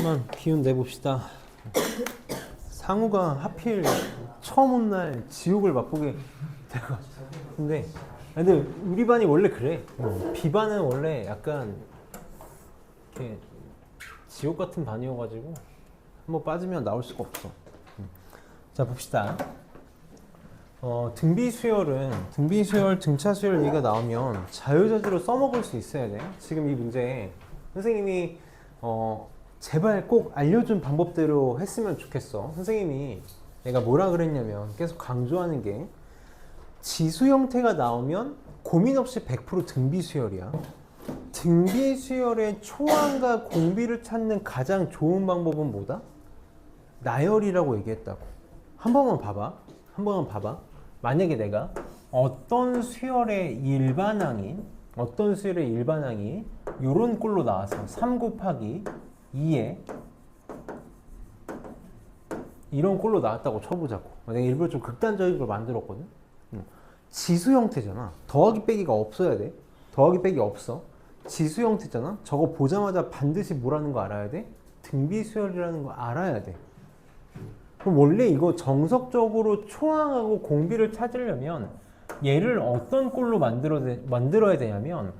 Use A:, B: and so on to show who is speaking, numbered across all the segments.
A: 한번 기운 내봅시다. 상우가 하필 처음 온 날 지옥을 맛보게 돼가지고. 근데 우리 반이 원래 그래. B반은 원래 약간 이렇게 지옥 같은 반이어가지고 한번 빠지면 나올 수가 없어. 자, 봅시다. 등비 수열은 등비 수열, 등차 수열 얘기가 나오면 자유자재로 써먹을 수 있어야 돼. 지금 이 문제에 선생님이 제발 꼭 알려준 방법대로 했으면 좋겠어. 선생님이 내가 뭐라 그랬냐면 계속 강조하는 게 지수 형태가 나오면 고민 없이 100% 등비 수열이야. 등비 수열의 초항과 공비를 찾는 가장 좋은 방법은 뭐다? 나열이라고 얘기했다고. 한 번만 봐봐. 만약에 내가 어떤 수열의 일반항이 요런 꼴로 나와서 3 곱하기 2에 이런 꼴로 나왔다고 쳐보자고. 내가 일부러 좀 극단적인 걸 만들었거든. 지수 형태잖아. 더하기 빼기가 없어야 돼. 더하기 빼기 없어. 지수 형태잖아. 저거 보자마자 반드시 뭐라는 거 알아야 돼? 등비 수열이라는 거 알아야 돼. 그럼 원래 이거 정석적으로 초항하고 공비를 찾으려면 얘를 어떤 꼴로 만들어야 되냐면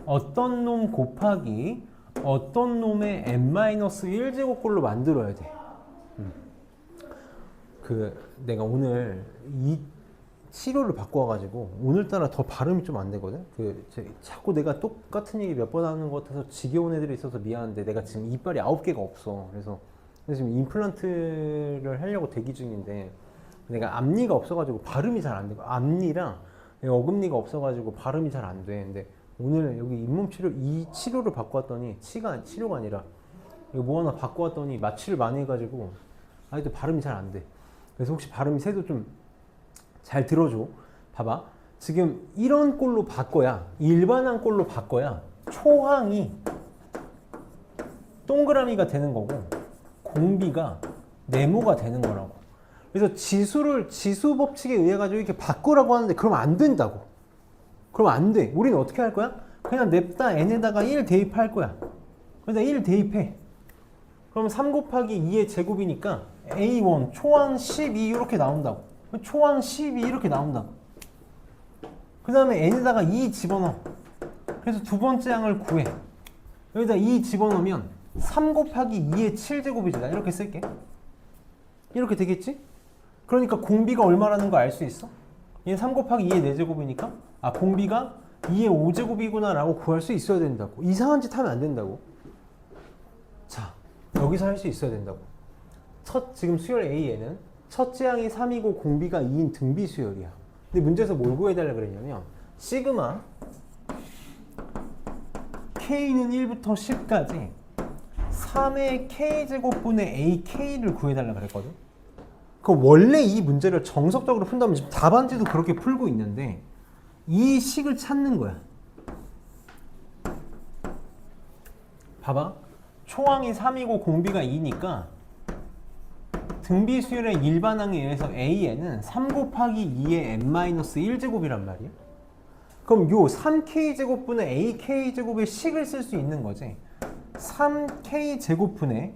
A: 어떤 놈 곱하기 어떤 놈의 n-1제곱 꼴로 만들어야 돼. 내가 오늘 이 치료를 바꿔가지고 오늘따라 더 발음이 좀 안 되거든. 자꾸 내가 똑같은 얘기 몇 번 하는 것 같아서 지겨운 애들이 있어서 미안한데 내가 지금 이빨이 9개가 없어. 그래서 지금 임플란트를 하려고 대기 중인데 내가 앞니가 없어가지고 발음이 잘 안 돼. 앞니랑 어금니가 없어가지고 발음이 잘 안 돼. 근데 오늘 여기 잇몸 치료, 이 치료를 받고 왔더니 치료가 아니라 이거 뭐 하나 받고 왔더니 마취를 많이 해가지고 아직도 발음이 잘 안 돼. 그래서 혹시 발음이 새도 좀 잘 들어줘. 봐봐. 지금 이런 꼴로 바꿔야, 일반한 꼴로 바꿔야 초항이 동그라미가 되는 거고 공비가 네모가 되는 거라고. 그래서 지수 법칙에 의해 가지고 이렇게 바꾸라고 하는데 그러면 안 된다고. 그러면 안 돼. 우리는 어떻게 할 거야? 그냥 냅다 n에다가 1 대입할 거야. 그러니까 1 대입해. 그러면 3 곱하기 2의 제곱이니까 A1 초항 12 이렇게 나온다고. 초항 12 이렇게 나온다고. 그 다음에 n에다가 2 집어넣어. 그래서 두 번째 항을 구해. 여기다 2 집어넣으면 3 곱하기 2의 7제곱이지. 나 이렇게 쓸게. 이렇게 되겠지? 그러니까 공비가 얼마라는 거 알 수 있어? 얘는 3 곱하기 2의 4제곱이니까 공비가 2의 5제곱이구나 라고 구할 수 있어야 된다고. 이상한 짓 하면 안 된다고. 자, 여기서 할 수 있어야 된다고. 지금 수열 A에는 첫째 항이 3이고 공비가 2인 등비 수열이야. 근데 문제에서 뭘 구해달라 그랬냐면 시그마 K는 1부터 10까지 3의 K제곱분의 AK를 구해달라 그랬거든. 원래 이 문제를 정석적으로 푼다면 지금 답안지도 그렇게 풀고 있는데 이 식을 찾는 거야. 봐봐. 초항이 3이고 공비가 2니까 등비 수열의 일반항에 의해서 A에는 3 곱하기 2의 n-1제곱이란 말이야. 그럼 요 3K제곱분의 AK제곱의 식을 쓸 수 있는 거지. 3K제곱분의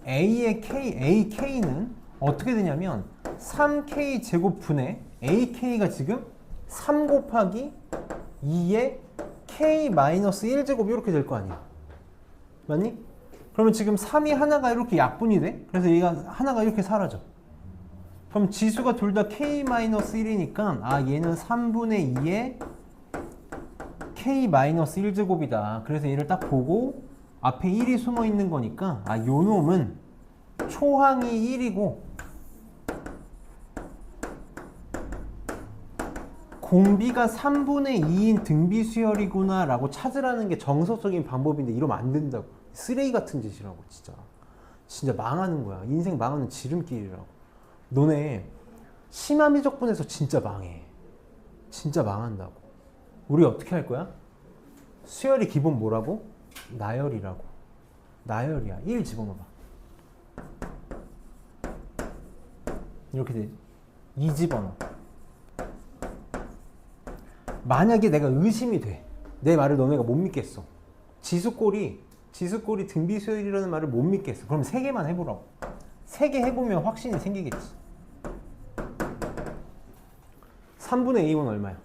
A: A의 K, AK는 어떻게 되냐면 3K제곱분의 AK가 지금 3 곱하기 2의 K-1제곱 이렇게 될 거 아니야. 맞니? 그러면 지금 3이 하나가 이렇게 약분이 돼? 그래서 얘가 하나가 이렇게 사라져. 그럼 지수가 둘 다 K-1이니까 얘는 3분의 2의 K-1제곱이다. 그래서 얘를 딱 보고 앞에 1이 숨어 있는 거니까 요 놈은 초항이 1이고 공비가 3분의 2인 등비 수열이구나 라고 찾으라는 게 정석적인 방법인데 이러면 안 된다고. 쓰레기 같은 짓이라고. 진짜 망하는 거야. 인생 망하는 지름길이라고. 너네 심화미적분에서 진짜 망해. 진짜 망한다고. 우리 어떻게 할 거야? 수열이 기본 뭐라고? 나열이라고. 나열이야. 1 집어넣어봐. 이렇게 되지. 2 집어넣어. 만약에 내가 의심이 돼. 내 말을 너네가 못 믿겠어. 지수꼴이 지수꼴이 등비수열이라는 말을 못 믿겠어. 그럼 3개만 해보라고. 3개 해보면 확신이 생기겠지. 3분의 a1 얼마야?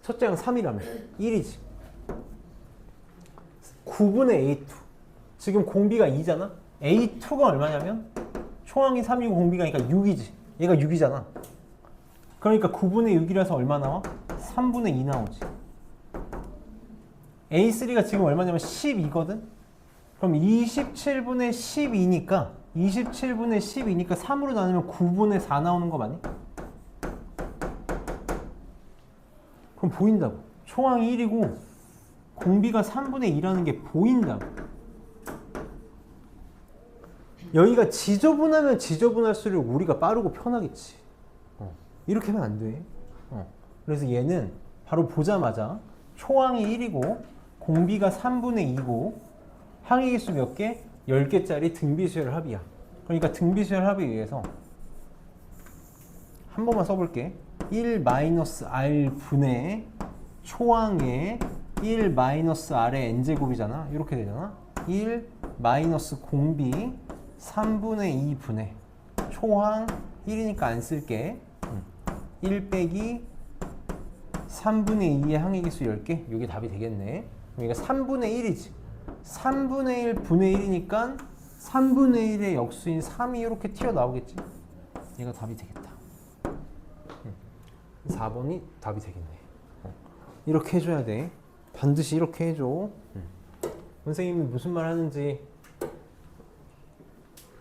A: 첫째랑 3이라며 1이지. 9분의 a2. 지금 공비가 2잖아? a2가 얼마냐면 초항이 3이고 공비가 그러니까 6이지. 얘가 6이잖아. 그러니까 9분의 6이라서 얼마 나와? 3분의 2 나오지. A3가 지금 얼마냐면 12거든? 그럼 27분의 12니까 27분의 12니까 3으로 나누면 9분의 4 나오는 거 맞니? 그럼 보인다고. 초항이 1이고 공비가 3분의 2라는 게 보인다고. 여기가 지저분하면 지저분할수록 우리가 빠르고 편하겠지. 이렇게 하면 안 돼. 그래서 얘는 바로 보자마자 초항이 1이고 공비가 3분의 2고 항의계수 몇 개? 10개짜리 등비수열 합이야. 그러니까 등비수열 합에 의해서 한 번만 써볼게. 1-r 분의 초항의 1-r의 n제곱이잖아. 이렇게 되잖아. 1 마이너스 공비 3분의 2 분의 초항 1이니까 안 쓸게. 1 빼기 3분의 2의 항의계수 10개? 이게 답이 되겠네. 그러니까 3분의 1이지. 3분의 1 분의 1이니까 3분의 1의 역수인 3이 이렇게 튀어나오겠지. 얘가 답이 되겠다. 4번이 답이 되겠네. 이렇게 해줘야 돼. 반드시 이렇게 해줘. 선생님이 무슨 말 하는지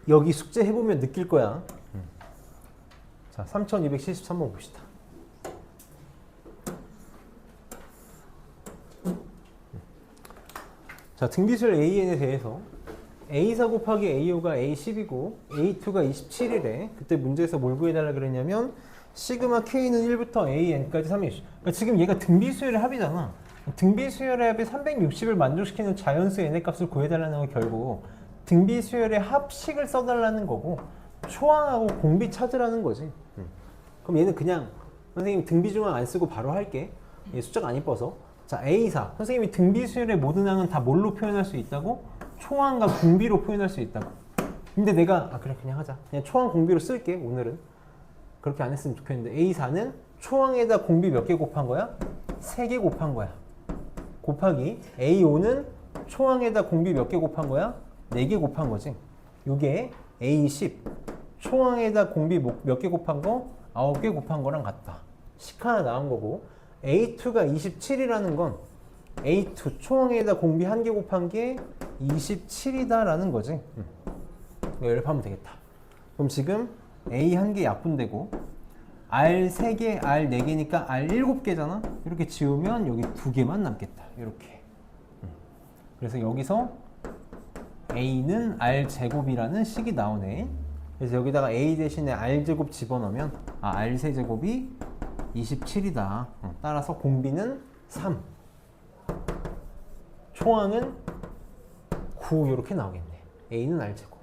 A: 여기 숙제 해보면 느낄 거야. 자, 3273번 봅시다. 자, 등비수열 AN에 대해서 A4 곱하기 A5가 A10이고 A2가 27이래. 그때 문제에서 뭘 구해달라 그랬냐면 시그마 K는 1부터 AN까지 3이. 그러니까 지금 얘가 등비수열의 합이잖아. 등비수열의 합이 360을 만족시키는 자연수 n의 값을 구해달라는 건 결국 등비수열의 합식을 써달라는 거고 초항하고 공비 찾으라는 거지. 그럼 얘는 그냥 선생님 등비중항 안 쓰고 바로 할게. 얘 숫자가 안 이뻐서. 자, A4. 선생님이 등비수열의 모든 항은 다 뭘로 표현할 수 있다고? 초항과 공비로 표현할 수 있다고. 근데 내가 그래 그냥 하자. 그냥 초항 공비로 쓸게 오늘은. 그렇게 안 했으면 좋겠는데 A4는 초항에다 공비 몇 개 곱한 거야? 3개 곱한 거야. 곱하기 A5는 초항에다 공비 몇 개 곱한 거야? 4개 곱한 거지. 이게 A10 초항에다 공비 몇 개 곱한 거? 9개 곱한 거랑 같다. 식 하나 나온 거고 A2가 27이라는 건 A2 초항에다 공비 1개 곱한 게 27이다 라는 거지. 이거 연립하면 되겠다. 그럼 지금 A 1개 약분되고 R 3개, R 4개니까 R 7개잖아? 이렇게 지우면 여기 2개만 남겠다. 이렇게. 그래서 여기서 A는 R 제곱이라는 식이 나오네. 그래서 여기다가 A 대신에 R 제곱 집어넣으면 R 세제곱이 27이다. 따라서 공비는 3. 초항은 9 이렇게 나오겠네. A는 R 제곱.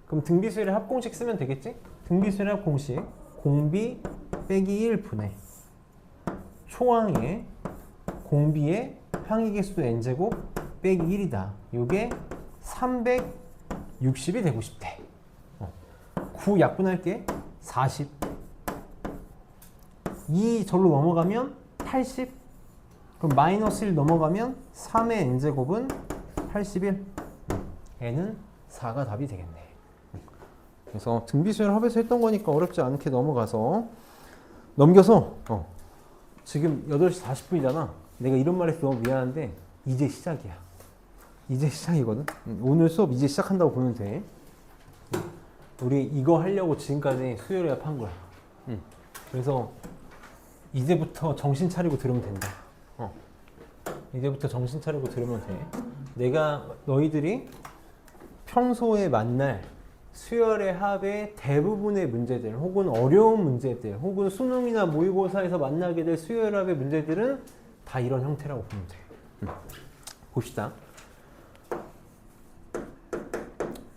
A: 그럼 등비수열의 합공식 쓰면 되겠지? 등비수열의 합공식 공비 빼기 1 분의 초항의 공비의 항의계수 n제곱 빼기 1이다. 요게 360이 되고 싶대. 9 약분할게. 40. 2 절로 넘어가면 80. 그럼 마이너스 1 넘어가면 3의 n제곱은 81. n은 4가 답이 되겠네. 그래서 등비수열 합에서 했던 거니까 어렵지 않게 넘어가서 넘겨서 지금 8시 40분이잖아. 내가 이런 말 해서 너무 미안한데 이제 시작이야. 이제 시작이거든. 오늘 수업 이제 시작한다고 보면 돼. 우리 이거 하려고 지금까지 수요일에 한 거야. 그래서 이제부터 정신 차리고 들으면 된다. 이제부터 정신 차리고 들으면 돼. 내가 너희들이 평소에 만날 수열의 합의 대부분의 문제들 혹은 어려운 문제들 혹은 수능이나 모의고사에서 만나게 될 수열의 합의 문제들은 다 이런 형태라고 보면 돼. 봅시다.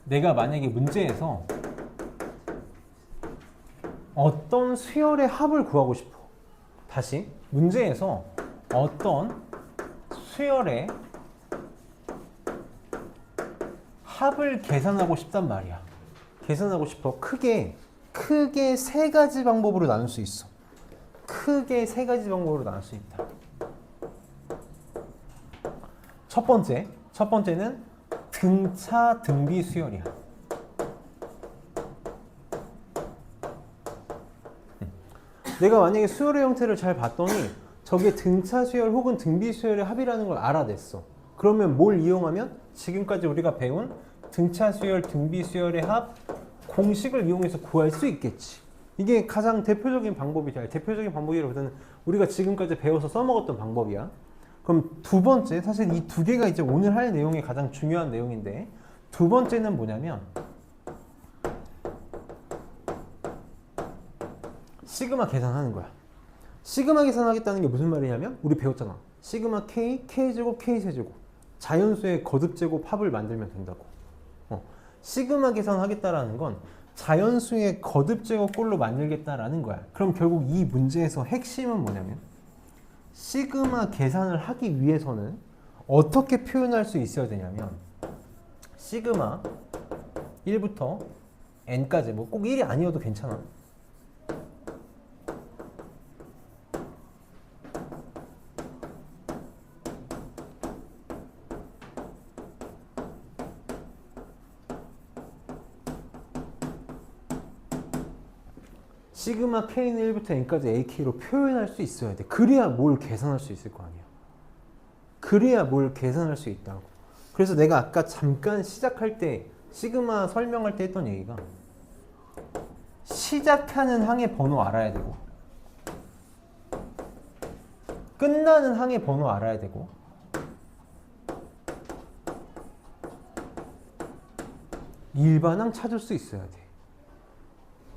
A: 내가 만약에 문제에서 어떤 수열의 합을 구하고 싶어. 다시 문제에서 어떤 수열의 합을 계산하고 싶단 말이야. 계산하고 싶어. 크게 세 가지 방법으로 나눌 수 있어. 크게 세 가지 방법으로 나눌 수 있다. 첫 번째는 등차 등비 수열이야. 내가 만약에 수열의 형태를 잘 봤더니 저게 등차 수열 혹은 등비 수열의 합이라는 걸 알아냈어. 그러면 뭘 이용하면 지금까지 우리가 배운 등차 수열, 등비 수열의 합 공식을 이용해서 구할 수 있겠지. 이게 가장 대표적인 방법이야. 대표적인 방법이라기보다는 우리가 지금까지 배워서 써먹었던 방법이야. 그럼 두 번째, 사실 이 두 개가 이제 오늘 할 내용의 가장 중요한 내용인데, 두 번째는 뭐냐면 시그마 계산하는 거야. 시그마 계산하겠다는 게 무슨 말이냐면 우리 배웠잖아. 시그마 K, K제곱, K세제곱 자연수의 거듭제곱 합을 만들면 된다고. 시그마 계산하겠다라는 건 자연수의 거듭제곱 꼴로 만들겠다라는 거야. 그럼 결국 이 문제에서 핵심은 뭐냐면 시그마 계산을 하기 위해서는 어떻게 표현할 수 있어야 되냐면 시그마 1부터 n까지 뭐 꼭 1이 아니어도 괜찮아. 시그마 K는 1부터 N까지 AK로 표현할 수 있어야 돼. 그래야 뭘 계산할 수 있을 거 아니야. 그래야 뭘 계산할 수 있다고. 그래서 내가 아까 잠깐 시작할 때 시그마 설명할 때 했던 얘기가 시작하는 항의 번호 알아야 되고 끝나는 항의 번호 알아야 되고 일반항 찾을 수 있어야 돼.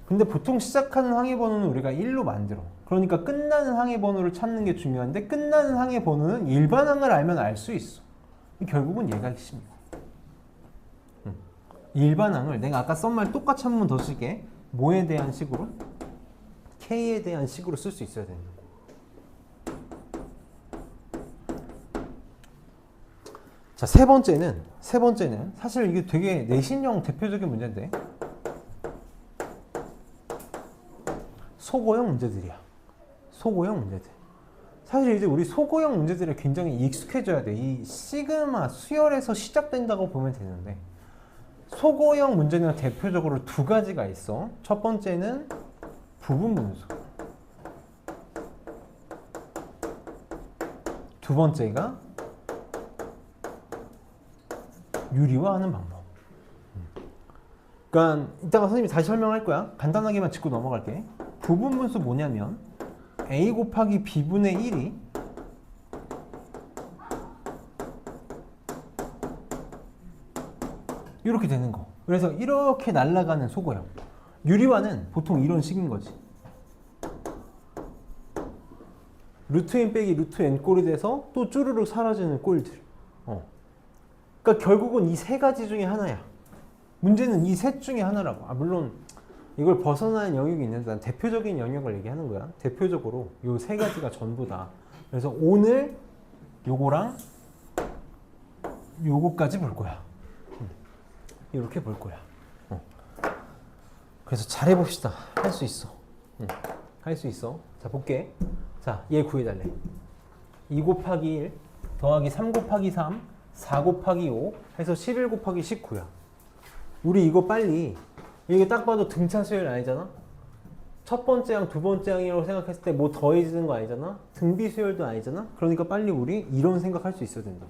A: 근데 보통 시작하는 항의 번호는 우리가 1로 만들어. 그러니까 끝나는 항의 번호를 찾는 게 중요한데 끝나는 항의 번호는 일반항을 알면 알 수 있어. 결국은 얘가 핵심이야. 일반항을 내가 아까 쓴 말 똑같이 한 번 더 쓸게. 뭐에 대한 식으로? K에 대한 식으로 쓸 수 있어야 된다고. 자, 세 번째는 사실 이게 되게 내신형 대표적인 문제인데 소고형 문제들이야. 소고형 문제들. 사실 이제 우리 소고형 문제들에 굉장히 익숙해져야 돼. 이 시그마 수열에서 시작된다고 보면 되는데 소고형 문제는 대표적으로 두 가지가 있어. 첫 번째는 부분분수. 두 번째가 유리화하는 방법. 그러니까 이따가 선생님이 다시 설명할 거야. 간단하게만 짚고 넘어갈게. 부분분수 뭐냐면 a 곱하기 b분의 1이 이렇게 되는 거. 그래서 이렇게 날아가는 소고형. 유리화는 보통 이런 식인 거지. 루트 n 빼기 루트 n 꼴이 돼서 또 쭈르륵 사라지는 꼴들. 그러니까 결국은 이 세 가지 중에 하나야. 문제는 이 셋 중에 하나라고. 물론 이걸 벗어나는 영역이 있는데 난 대표적인 영역을 얘기하는 거야. 대표적으로 요 세 가지가 전부다. 그래서 오늘 요거랑 요거까지 볼 거야. 이렇게 볼 거야. 그래서 잘해봅시다. 할 수 있어. 할 수 있어. 자, 볼게. 자, 얘 구해달래. 2 곱하기 1 더하기 3 곱하기 3 4 곱하기 5 해서 11 곱하기 19야. 우리 이거 빨리, 이게 딱 봐도 등차 수열 아니잖아? 첫 번째 항, 두 번째 항이라고 생각했을 때 뭐 더해지는 거 아니잖아? 등비 수열도 아니잖아? 그러니까 빨리 우리 이런 생각할 수 있어야 된다.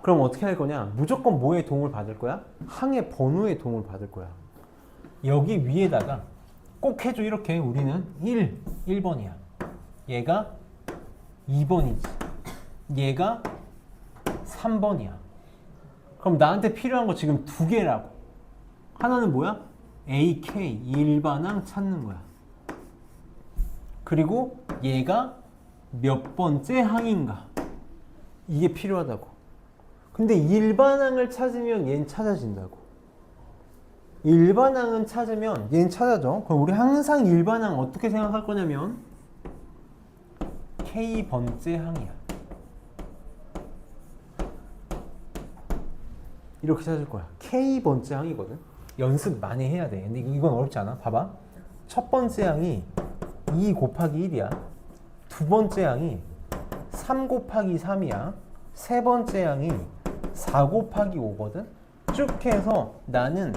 A: 그럼 어떻게 할 거냐? 무조건 뭐에 도움을 받을 거야? 항의 번호에 도움을 받을 거야. 여기 위에다가 꼭 해줘. 이렇게 우리는 1번이야. 얘가 2번이지. 얘가 3번이야. 그럼 나한테 필요한 거 지금 두 개라고. 하나는 뭐야? AK, 일반항 찾는 거야. 그리고 얘가 몇 번째 항인가. 이게 필요하다고. 근데 일반항을 찾으면 얘는 찾아진다고. 일반항은 찾으면 얘는 찾아져. 그럼 우리 항상 일반항 어떻게 생각할 거냐면 K번째 항이야. 이렇게 찾을 거야. K번째 항이거든. 연습 많이 해야 돼. 근데 이건 어렵지 않아? 봐봐. 첫 번째 항이 2 곱하기 1이야. 두 번째 항이 3 곱하기 3이야. 세 번째 항이 4 곱하기 5거든. 쭉 해서 나는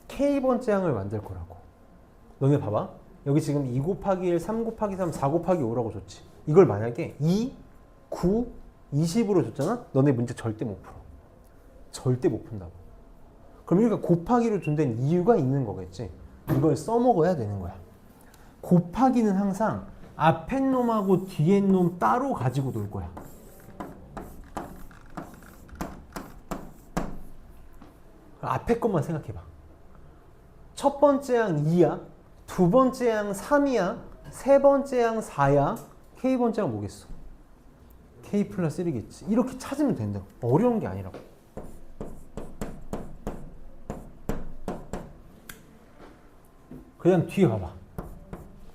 A: K번째 항을 만들 거라고. 너네 봐봐. 여기 지금 2 곱하기 1, 3 곱하기 3, 4 곱하기 5라고 줬지. 이걸 만약에 2, 9, 20으로 줬잖아? 너네 문제 절대 못 풀어. 절대 못 푼다고. 그럼 이렇게 곱하기로 준 데는 이유가 있는 거겠지. 이걸 써먹어야 되는 거야. 곱하기는 항상 앞에 놈하고 뒤에 놈 따로 가지고 놀 거야. 앞에 것만 생각해봐. 첫 번째 항 2야. 두 번째 항 3이야. 세 번째 항 4야. K번째 항 뭐겠어? K 플러스 1이겠지. 이렇게 찾으면 된다고. 어려운 게 아니라고. 그 다음 뒤에 봐봐.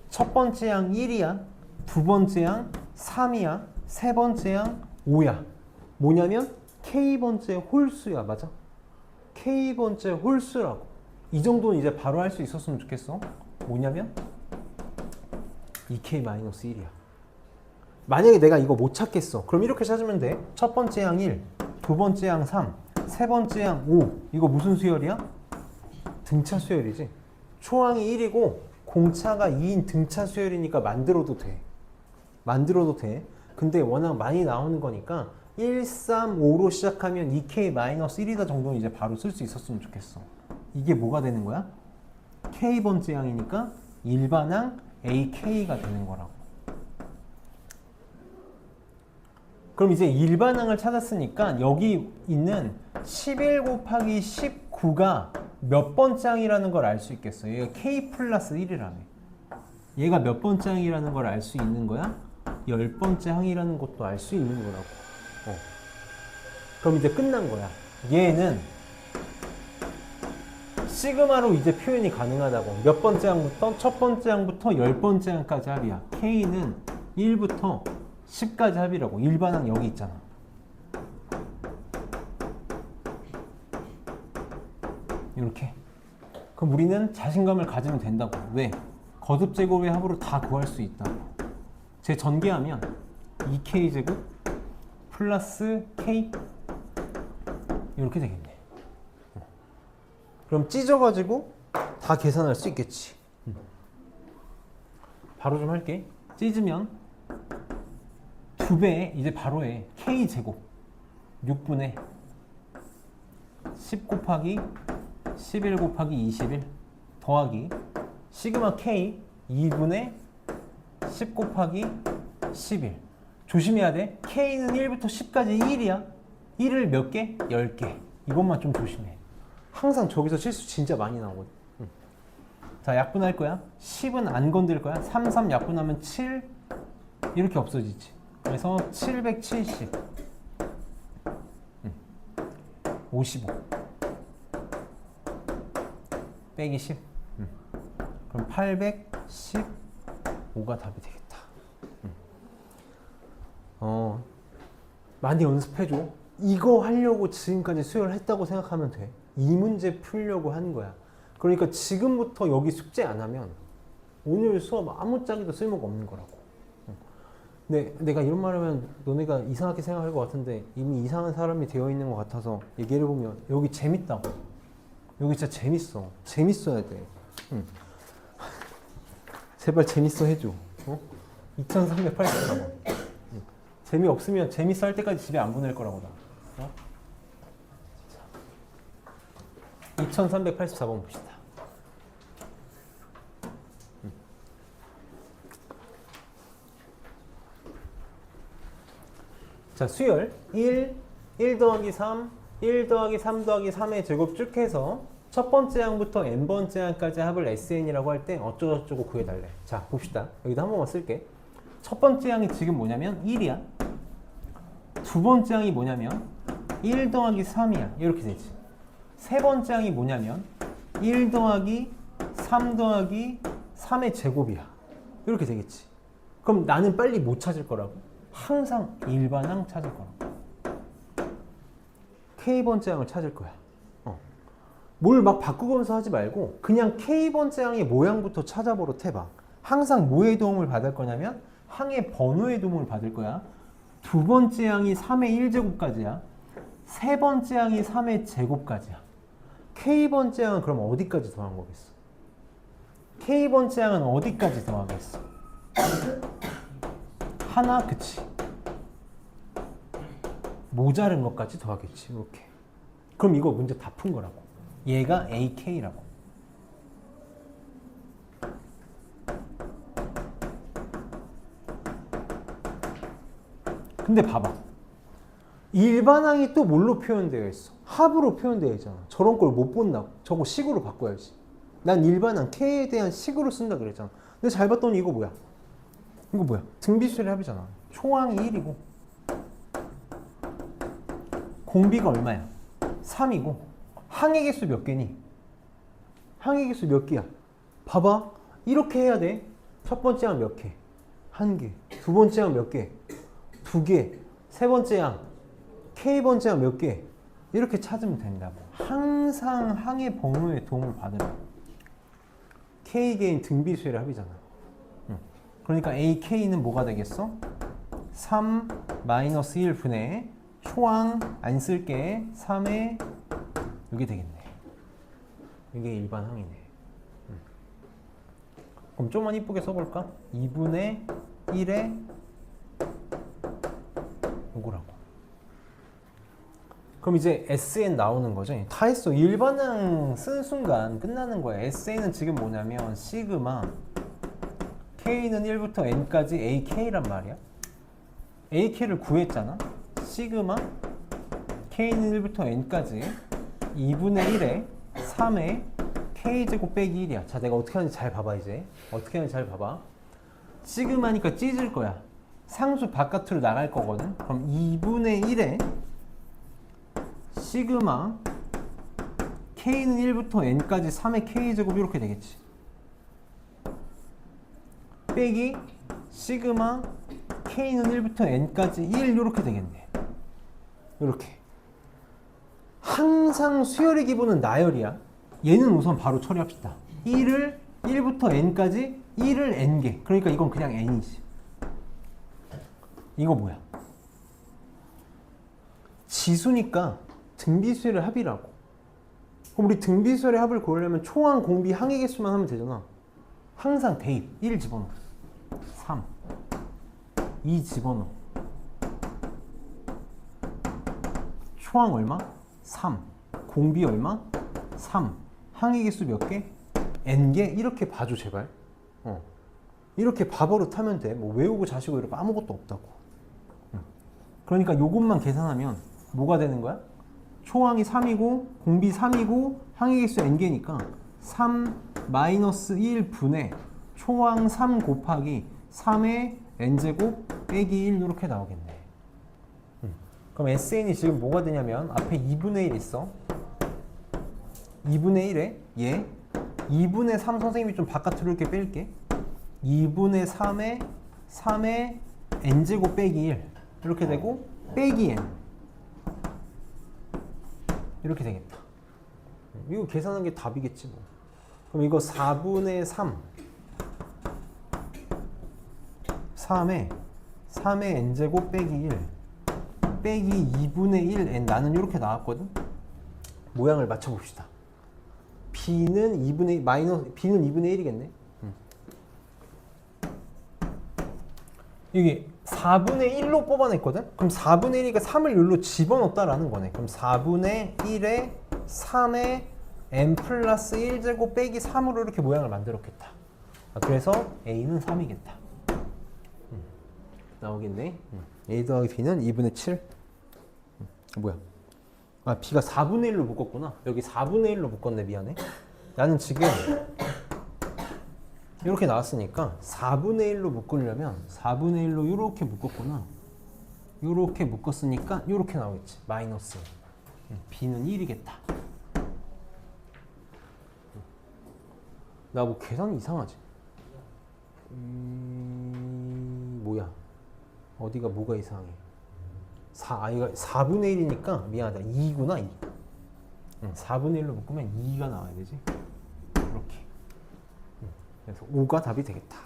A: 첫 번째 항 1이야. 두 번째 항 3이야. 세 번째 항 5야. 뭐냐면 K번째 홀수야. 맞아? K번째 홀수라고. 이 정도는 이제 바로 할 수 있었으면 좋겠어. 뭐냐면 2K-1이야. 만약에 내가 이거 못 찾겠어. 그럼 이렇게 찾으면 돼. 첫 번째 항 1, 두 번째 항 3, 세 번째 항 5. 이거 무슨 수열이야? 등차 수열이지. 초항이 1이고 공차가 2인 등차 수열이니까 만들어도 돼. 만들어도 돼. 근데 워낙 많이 나오는 거니까 1, 3, 5로 시작하면 2K-1이다 정도는 이제 바로 쓸 수 있었으면 좋겠어. 이게 뭐가 되는 거야? K번째 항이니까 일반항 AK가 되는 거라고. 그럼 이제 일반항을 찾았으니까 여기 있는 11 곱하기 19가 몇 번째 항이라는 걸 알 수 있겠어. 얘가 K 플러스 1이라며. 얘가 몇 번째 항이라는 걸 알 수 있는 거야? 10번째 항이라는 것도 알 수 있는 거라고. 그럼 이제 끝난 거야. 얘는 시그마로 이제 표현이 가능하다고. 몇 번째 항부터? 첫 번째 항부터 10번째 항까지 합이야. K는 1부터 10까지 합이라고. 일반항 여기 있잖아. 이렇게. 그럼 우리는 자신감을 가지면 된다고. 왜? 거듭 제곱의 합으로 다 구할 수 있다고. 제 전개하면 2K제곱 플러스 K 이렇게 되겠네. 그럼 찢어가지고 다 계산할 수 있겠지. 바로 좀 할게. 찢으면 2배 이제 바로 해. K제곱 6분의 10 곱하기 11 곱하기 21 더하기 시그마 K 2분의 10 곱하기 11. 조심해야 돼. K는 1부터 10까지 1이야. 1을 몇 개? 10개. 이것만 좀 조심해. 항상 저기서 실수 진짜 많이 나오거든. 자, 약분할 거야. 10은 안 건들 거야. 3, 3 약분하면 7 이렇게 없어지지. 그래서 770 55 빼기 10 그럼 815가 답이 되겠다. 많이 연습해줘. 이거 하려고 지금까지 수혈을 했다고 생각하면 돼. 이 문제 풀려고 하는 거야. 그러니까 지금부터 여기 숙제 안 하면 오늘 수업 아무짝에도 쓸모가 없는 거라고. 근데 내가 이런 말 하면 너네가 이상하게 생각할 것 같은데 이미 이상한 사람이 되어 있는 것 같아서 얘기를 해보면 여기 재밌다고. 여기 진짜 재밌어. 재밌어야 돼. 제발 재밌어 해줘. 2384번. 재미없으면 재밌어 할 때까지 집에 안 보낼 거라고 나. 2384번 봅시다. 자, 수열 1 더하기 3 1 더하기 3 더하기 3의 제곱 쭉 해서 첫 번째 항부터 n번째 항까지 합을 SN이라고 할 때 어쩌고저쩌고 구해달래. 자, 봅시다. 여기도 한 번만 쓸게. 첫 번째 항이 지금 뭐냐면 1이야. 두 번째 항이 뭐냐면 1 더하기 3이야. 이렇게 되지. 세 번째 항이 뭐냐면 1 더하기 3 더하기 3의 제곱이야. 이렇게 되겠지. 그럼 나는 빨리 못 찾을 거라고. 항상 일반항 찾을 거라고. K번째 항을 찾을 거야. 뭘 막 바꾸면서 하지 말고 그냥 K번째 항의 모양부터 찾아보러 해봐. 항상 뭐의 도움을 받을 거냐면 항의 번호의 도움을 받을 거야. 두 번째 항이 3의 1제곱까지야. 세 번째 항이 3의 제곱까지야. K번째 항은 그럼 어디까지 더한 거겠어? K번째 항은 어디까지 더하겠어? 하나? 그치. 모자른 것까지 더하겠지. 이렇게. 그럼 이거 문제 다 푼 거라고. 얘가 AK라고. 근데 봐봐. 일반항이 또 뭘로 표현되어 있어? 합으로 표현되어 있잖아. 저런 걸 못 본다고. 저거 식으로 바꿔야지. 난 일반항 K에 대한 식으로 쓴다 그랬잖아. 근데 잘 봤더니 이거 뭐야? 이거 뭐야? 등비수열의 합이잖아. 초항이 1이고 공비가 얼마야? 3이고 항의 개수 몇 개니? 항의 개수 몇 개야? 봐봐. 이렇게 해야 돼. 첫 번째 항 몇 개? 한 개. 두 번째 항 몇 개? 두 개. 세 번째 항 K번째 항 몇 개? 이렇게 찾으면 된다고. 항상 항의 번호의 도움을 받으라고. K개인 등비수열의 합이잖아. 그러니까 AK는 뭐가 되겠어? 3 마이너스 1분의 초항 안 쓸게 3의 이게 되겠네. 이게 일반 항이네. 그럼 좀만 이쁘게 써볼까? 2분의 1의 요거라고. 그럼 이제 SN 나오는 거죠. 다 했어. 일반항 쓴 순간 끝나는 거야. SN은 지금 뭐냐면 시그마 K는 1부터 N까지 AK란 말이야. AK를 구했잖아. 시그마 K는 1부터 N까지 2분의 1에 3의 K제곱 빼기 1이야. 자, 내가 어떻게 하는지 잘 봐봐 이제. 어떻게 하는지 잘 봐봐. 시그마니까 찢을 거야. 상수 바깥으로 나갈 거거든. 그럼 2분의 1에 시그마 K는 1부터 N까지 3의 K제곱 이렇게 되겠지. 빼기 시그마 K는 1부터 N까지 1 이렇게 되겠네. 이렇게. 항상 수열의 기본은 나열이야. 얘는 우선 바로 처리합시다. 1을 1부터 N까지 1을 N개. 그러니까 이건 그냥 N이지. 이거 뭐야? 지수니까 등비수열의 합이라고. 그럼 우리 등비수열의 합을 구하려면 초항, 공비, 항의 개수만 하면 되잖아. 항상 대입 1 집어넣어. 3 2 집어넣어. 초항 얼마? 3 공비 얼마? 3 항의 개수 몇 개? N개? 이렇게 봐줘 제발. 이렇게 밥으로 타면 돼. 뭐 외우고 자시고 이러고 아무것도 없다고. 그러니까 요것만 계산하면 뭐가 되는 거야? 초항이 3이고 공비 3이고 항의 개수 N개니까 3 마이너스 1분의 초항 3 곱하기 3의 N제곱 빼기 1 이렇게 나오겠네. 그럼 SN이 지금 뭐가 되냐면 앞에 2분의 1 있어. 2분의 1에 얘 2분의 3 선생님이 좀 바깥으로 이렇게 뺄게. 2분의 3의 N제곱 빼기 1 이렇게 되고 빼기 N 이렇게 되겠다. 이거 계산한 게 답이겠지 뭐. 그럼 이거 4분의 3의 N제곱 빼기 1 빼기 2분의 1N 나는 이렇게 나왔거든. 모양을 맞춰봅시다. B는 2분의 B는 2분의 1이겠네. 이게 4분의 1로 뽑아냈거든? 그럼 4분의 1이니까 3을 여기로 집어넣었다라는 거네. 그럼 4분의 1에 3의 n 플러스 1제곱 빼기 3으로 이렇게 모양을 만들었겠다. 그래서 A는 3이겠다. 나오겠네. A 더하기 B는 2분의 7. 뭐야? 아, B가 4분의 1로 묶었구나. 여기 4분의 1로 묶었네. 미안해. 나는 지금 이렇게 나왔으니까 4분의 1로 묶으려면 4분의 1로 이렇게 묶었구나. 이렇게 묶었으니까 이렇게 나오겠지. 마이너스. B는 1이겠다. 나 뭐 계산이 이상하지? 뭐야? 어디가 뭐가 이상해? 이거 4분의 1이니까 미안하다. 2구나 2. 4분의 1로 묶으면 2가 나와야 되지. 이렇게. 그래서 5가 답이 되겠다.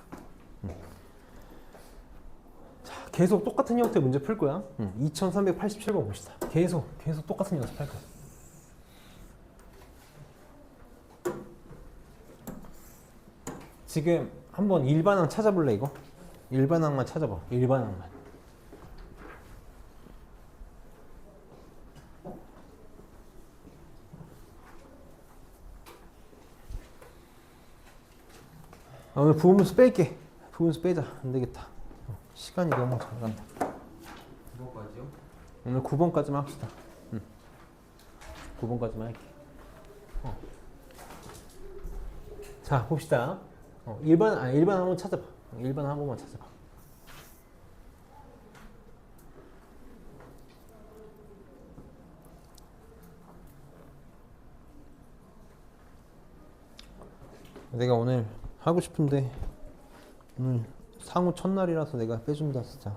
A: 자, 계속 똑같은 형태의 문제 풀 거야. 2387번 봅시다. 계속 똑같은 연습할 거야. 지금 한번 일반항 찾아볼래 이거? 일반항만 찾아봐. 일반항만. 오늘 부분수 뺄게. 부분수 빼자. 안 되겠다. 시간이 너무 잘 간다.
B: 9번까지요?
A: 오늘 9번까지만 합시다. 9번까지만 할게. 자, 봅시다. 일반 한번 찾아봐. 일반 한 번만 찾아봐. 내가 오늘 하고 싶은데 오늘 상우 첫날이라서 내가 빼준다 진짜.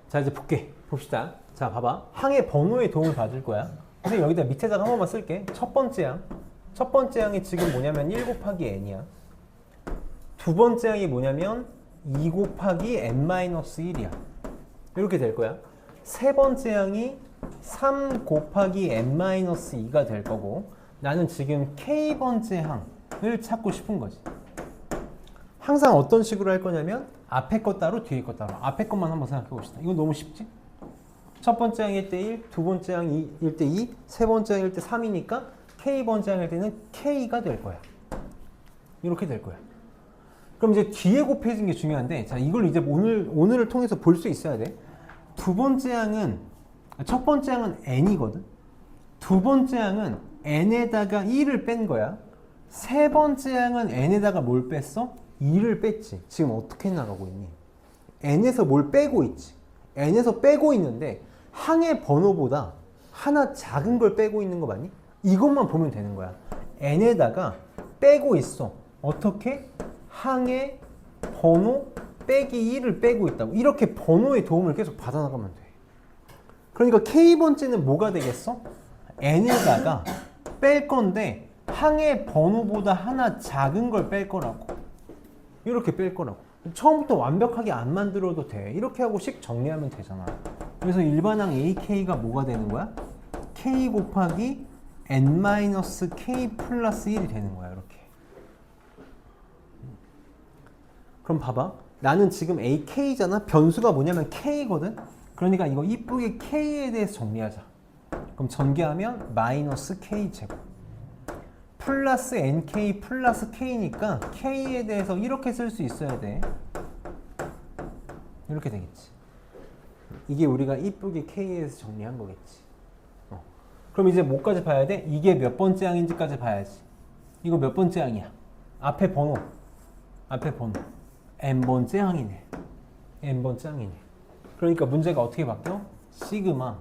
A: 자, 이제 볼게. 봅시다. 자, 봐봐. 항의 번호의 도움을 받을 거야. 그래서 여기다 밑에다가 한 번만 쓸게. 첫 번째 항. 첫 번째 항이 지금 뭐냐면 1 곱하기 n이야. 두 번째 항이 뭐냐면 2 곱하기 n-1이야. 이렇게 될 거야. 세 번째 항이 3 곱하기 n-2가 될 거고, 나는 지금 k번째 항을 찾고 싶은 거지. 항상 어떤 식으로 할 거냐면 앞에 것 따로 뒤에 것 따로. 앞에 것만 한번 생각해 봅시다. 이건 너무 쉽지? 첫 번째 항일 때 1, 두 번째 항일 때 2, 세 번째 항일 때 3이니까 k번째 항일 때는 k가 될 거야. 이렇게 될 거야. 그럼 이제 뒤에 곱해진 게 중요한데, 자, 이걸 이제 오늘을 통해서 볼 수 있어야 돼. 두 번째 항은, 첫 번째 항은 n이거든. 두 번째 항은 n에다가 1을 뺀 거야. 세 번째 항은 n에다가 뭘 뺐어? 2를 뺐지. 지금 어떻게 나가고 있니? n에서 뭘 빼고 있지. n에서 빼고 있는데 항의 번호보다 하나 작은 걸 빼고 있는 거 맞니? 이것만 보면 되는 거야. n에다가 빼고 있어. 어떻게? 항의 번호 빼기 1을 빼고 있다고. 이렇게 번호의 도움을 계속 받아나가면 돼. 그러니까 k번째는 뭐가 되겠어? n에다가 뺄 건데 항의 번호보다 하나 작은 걸 뺄 거라고. 이렇게 뺄 거라고. 처음부터 완벽하게 안 만들어도 돼. 이렇게 하고 식 정리하면 되잖아. 그래서 일반항 AK가 뭐가 되는 거야? K 곱하기 N-K 플러스 1이 되는 거야. 이렇게. 그럼 봐봐. 나는 지금 AK잖아. 변수가 뭐냐면 K거든. 그러니까 이거 이쁘게 K에 대해서 정리하자. 그럼 전개하면 마이너스 K 제곱 플러스 NK 플러스 K니까 K에 대해서 이렇게 쓸 수 있어야 돼. 이렇게 되겠지. 이게 우리가 이쁘게 K에서 정리한 거겠지. 그럼 이제 뭐까지 봐야 돼? 이게 몇 번째 항인지까지 봐야지. 이거 몇 번째 항이야? 앞에 번호. n번째 항이네. n번째 항이네. 그러니까 문제가 어떻게 바뀌어? 시그마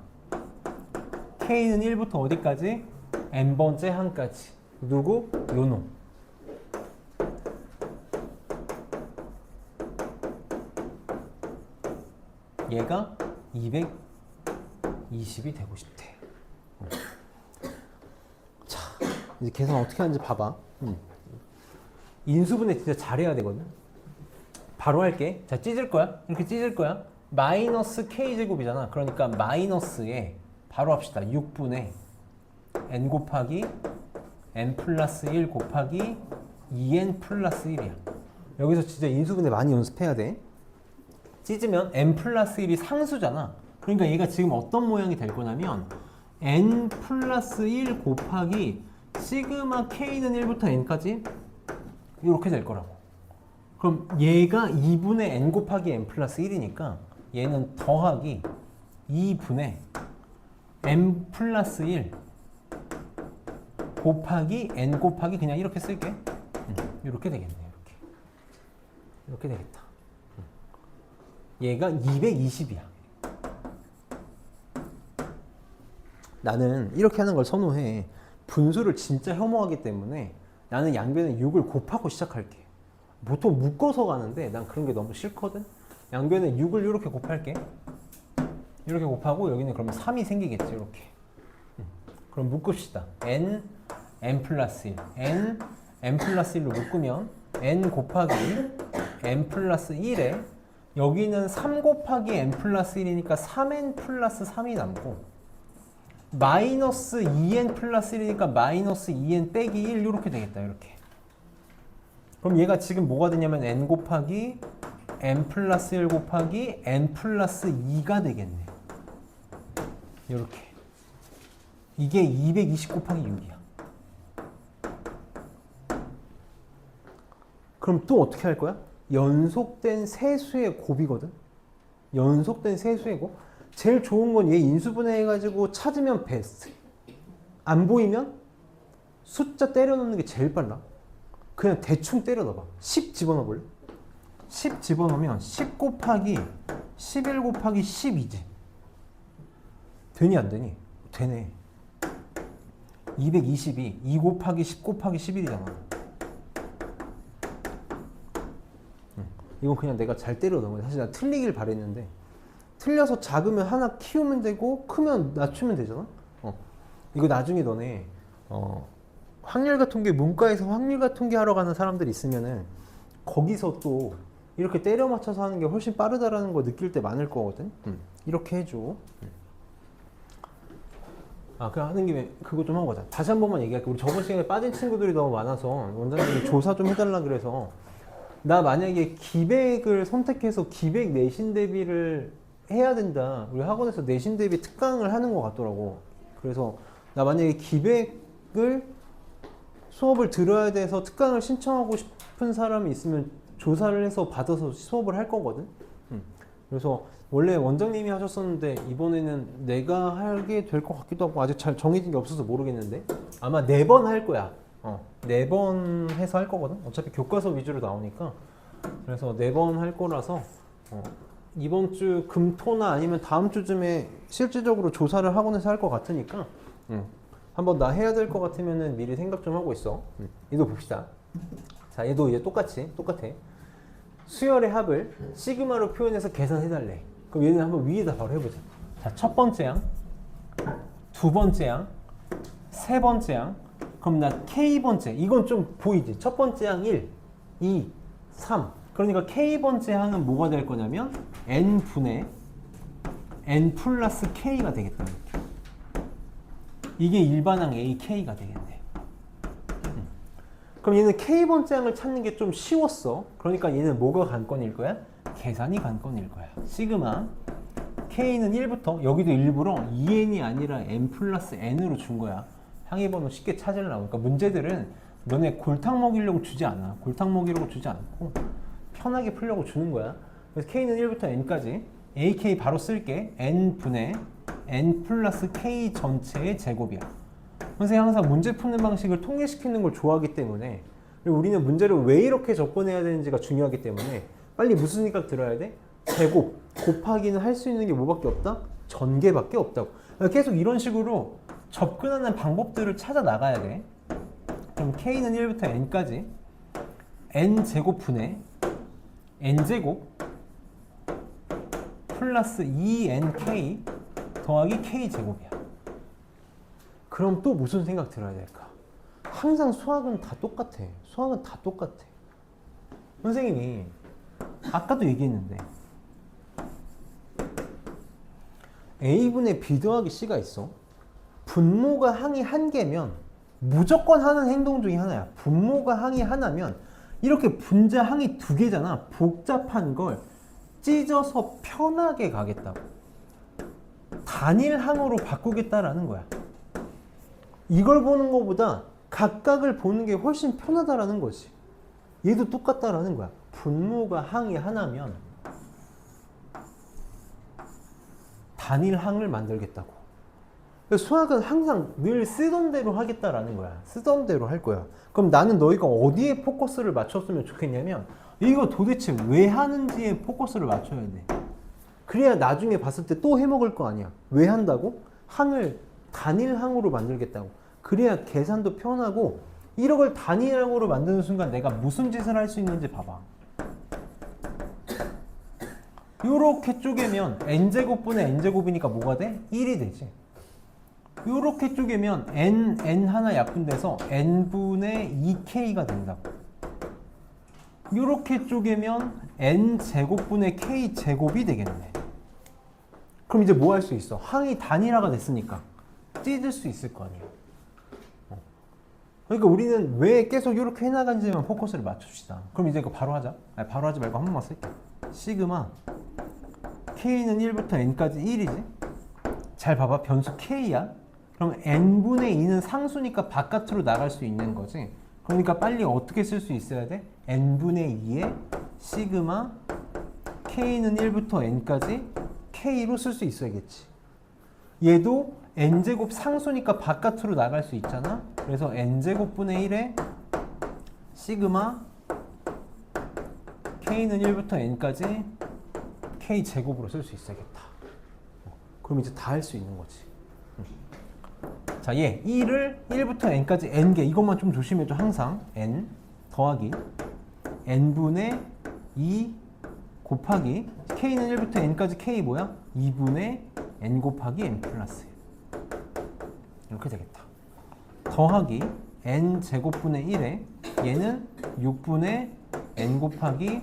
A: K는 1부터 어디까지? n번째 항까지. 누구? 요놈. 얘가 220이 되고 싶대. 자, 이제 계산 어떻게 하는지 봐봐. 인수분해 진짜 잘해야 되거든. 바로 할게. 자, 찢을 거야. 이렇게 찢을 거야. 마이너스 k제곱이잖아. 그러니까 마이너스에 바로 합시다. 6분의 n 곱하기 n 플러스 1 곱하기 2n 플러스 1이야. 여기서 진짜 인수분해 많이 연습해야 돼. 찢으면 n 플러스 1이 상수잖아. 그러니까 얘가 지금 어떤 모양이 될 거냐면 n 플러스 1 곱하기 시그마 k는 1부터 n까지 이렇게 될 거라고. 그럼 얘가 2분의 n 곱하기 n 플러스 1이니까 얘는 더하기 2분의 n 플러스 1 곱하기 n 곱하기 그냥 이렇게 쓸게. 이렇게 되겠네. 이렇게 되겠다. 얘가 220이야. 나는 이렇게 하는 걸 선호해. 분수를 진짜 혐오하기 때문에 나는 양변에 6을 곱하고 시작할게. 보통 묶어서 가는데 난 그런 게 너무 싫거든. 양변에 6을 이렇게 곱할게. 이렇게 곱하고 여기는 그러면 3이 생기겠지. 이렇게. 그럼 묶읍시다. n 플러스 1. n 플러스 1로 묶으면 n 곱하기 n 플러스 1에 여기는 3 곱하기 n 플러스 1이니까 3n 플러스 3이 남고 마이너스 2n 플러스 1이니까 마이너스 2n 빼기 1 이렇게 되겠다. 이렇게. 그럼 얘가 지금 뭐가 되냐면 n 곱하기 n 플러스 1 곱하기 n 플러스 2가 되겠네. 이렇게. 이게 220 곱하기 6이야. 그럼 또 어떻게 할 거야? 연속된 세수의 곱이거든. 연속된 세수의 곱. 제일 좋은 건 얘 인수분해 해가지고 찾으면 베스트. 안 보이면 숫자 때려 넣는 게 제일 빨라. 그냥 대충 때려 넣어봐. 10 집어넣어 볼래? 10 집어넣으면 10 곱하기 11 곱하기 10이지. 되니 안 되니? 되네. 220이 2 곱하기 10 곱하기 11이잖아. 이건 그냥 내가 잘 때려 넣은 거야. 사실 나 틀리길 바랬는데 틀려서 작으면 하나 키우면 되고 크면 낮추면 되잖아. 이거 나중에 너네 확률과 통계 문과에서 확률과 통계 하러 가는 사람들 있으면은 거기서 또 이렇게 때려 맞춰서 하는 게 훨씬 빠르다라는 거 느낄 때 많을 거거든. 이렇게 해줘. 그냥 하는 김에 그거 좀 하고 가자. 다시 한 번만 얘기할게. 우리 저번 시간에 빠진 친구들이 너무 많아서 원장님이 조사 좀 해달라 그래서 나 만약에 기백을 선택해서 기백 내신 대비를 해야 된다. 우리 학원에서 내신 대비 특강을 하는 것 같더라고. 그래서 나 만약에 기백을 수업을 들어야 돼서 특강을 신청하고 싶은 사람이 있으면 조사를 해서 받아서 수업을 할 거거든. 그래서 원래 원장님이 하셨었는데 이번에는 내가 하게 될 것 같기도 하고 아직 잘 정해진 게 없어서 모르겠는데 아마 4번 할 거야. 4번 해서 할 거거든. 어차피 교과서 위주로 나오니까. 그래서 4번 할 거라서 이번 주 금토나 아니면 다음 주쯤에 실질적으로 조사를 학원에서 할 것 같으니까 한번 나 해야 될 것 같으면은 미리 생각 좀 하고 있어. 얘도 봅시다. 자, 얘도 이제 똑같아. 수열의 합을 시그마로 표현해서 계산해달래. 그럼 얘는 한번 위에다 바로 해보자. 자, 첫 번째 양, 두 번째 양, 세 번째 양. 그럼 나 K번째. 이건 좀 보이지? 첫 번째 양 1, 2, 3. 그러니까 K번째 항은 뭐가 될 거냐면 N분의 N 플러스 K가 되겠다. 이게 일반항 AK가 되겠네. 그럼 얘는 K번째 항을 찾는 게 좀 쉬웠어. 그러니까 얘는 뭐가 관건일 거야? 계산이 관건일 거야. 시그마 K는 1부터 여기도 일부러 2N이 아니라 N 플러스 N으로 준 거야. 항해번호 쉽게 찾으려고. 그러니까 문제들은 너네 골탕 먹이려고 주지 않아. 골탕 먹이려고 주지 않고 편하게 풀려고 주는 거야. 그래서 K는 1부터 N까지 AK 바로 쓸게. N분의 N 플러스 K 전체의 제곱이야. 선생님 항상 문제 푸는 방식을 통일시키는 걸 좋아하기 때문에 그리고 우리는 문제를 왜 이렇게 접근해야 되는지가 중요하기 때문에 빨리 무슨 생각 들어야 돼? 제곱 곱하기는 할 수 있는 게 뭐밖에 없다? 전개밖에 없다고. 계속 이런 식으로 접근하는 방법들을 찾아 나가야 돼. 그럼 K는 1부터 N까지 N제곱분의 N제곱 플러스 2NK 더하기 K제곱이야. 그럼 또 무슨 생각 들어야 될까? 항상 수학은 다 똑같아. 수학은 다 똑같아. 선생님이 아까도 얘기했는데 A분의 B 더하기 C가 있어. 분모가 항이 한 개면 무조건 하는 행동 중에 하나야. 분모가 항이 하나면 이렇게 분자 항이 2개잖아. 복잡한 걸 찢어서 편하게 가겠다고. 단일 항으로 바꾸겠다라는 거야. 이걸 보는 것보다 각각을 보는 게 훨씬 편하다라는 거지. 얘도 똑같다라는 거야. 분모가 항이 하나면 단일 항을 만들겠다고. 수학은 항상 늘 쓰던 대로 하겠다라는 거야. 쓰던 대로 할 거야. 그럼 나는 너희가 어디에 포커스를 맞췄으면 좋겠냐면 이거 도대체 왜 하는지에 포커스를 맞춰야 돼. 그래야 나중에 봤을 때 또 해먹을 거 아니야. 왜 한다고? 항을 단일 항으로 만들겠다고. 그래야 계산도 편하고 1억을 단위량으로 만드는 순간 내가 무슨 짓을 할 수 있는지 봐봐. 요렇게 쪼개면 n제곱분의 n제곱이니까 뭐가 돼? 1이 되지. 요렇게 쪼개면 n 하나 약분돼서 n분의 2k가 된다고. 요렇게 쪼개면 n제곱분의 k제곱이 되겠네. 그럼 이제 뭐 할 수 있어? 항이 단일화가 됐으니까 찢을 수 있을 거 아니에요. 그러니까 우리는 왜 계속 이렇게 해나간지만 포커스를 맞춥시다. 그럼 이제 이거 바로 하자. 아니, 바로 하지 말고 한 번만 쓸게. 시그마 k는 1부터 n까지 1이지? 잘 봐봐. 변수 k야. 그럼 n분의 2는 상수니까 바깥으로 나갈 수 있는 거지. 그러니까 빨리 어떻게 쓸 수 있어야 돼? n분의 2에 시그마 k는 1부터 n까지 k로 쓸 수 있어야겠지. 얘도 n제곱 상수니까 바깥으로 나갈 수 있잖아. 그래서 n제곱분의 1에 시그마 k는 1부터 n까지 k제곱으로 쓸 수 있어야겠다. 그럼 이제 다 할 수 있는 거지. 자, 얘 1을 1부터 n까지 n개, 이것만 좀 조심해줘. 항상 n 더하기 n분의 2 곱하기 k는 1부터 n까지 k 뭐야? 2분의 n 곱하기 n 플러스 1. 이렇게 되겠다. 더하기 n 제곱분의 1에 얘는 6분의 n 곱하기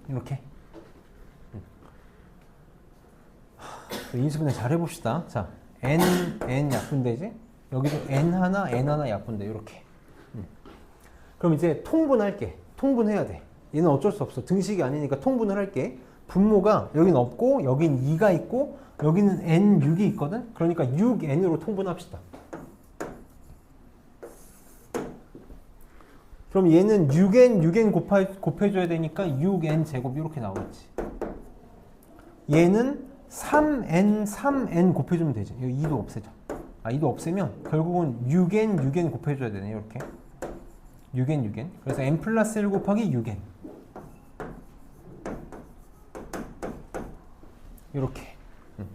A: 이렇게. 인수분해 잘 해봅시다. 자, n 약분되지? 여기도 n 하나 약분돼. 이렇게. 그럼 이제 통분할게. 통분해야 돼. 얘는 어쩔 수 없어. 등식이 아니니까 통분을 할게. 분모가 여긴 없고 여긴 2가 있고 여기는 n6이 있거든. 그러니까 6n으로 통분합시다. 그럼 얘는 6n 곱해줘야 되니까 6n 제곱 이렇게 나오겠지. 얘는 3n 곱해주면 되지. 여기 2도 없애자. 2도 없애면 결국은 6n 곱해줘야 되네. 이렇게 6n. 그래서 n 플러스 1 곱하기 6n. 이렇게.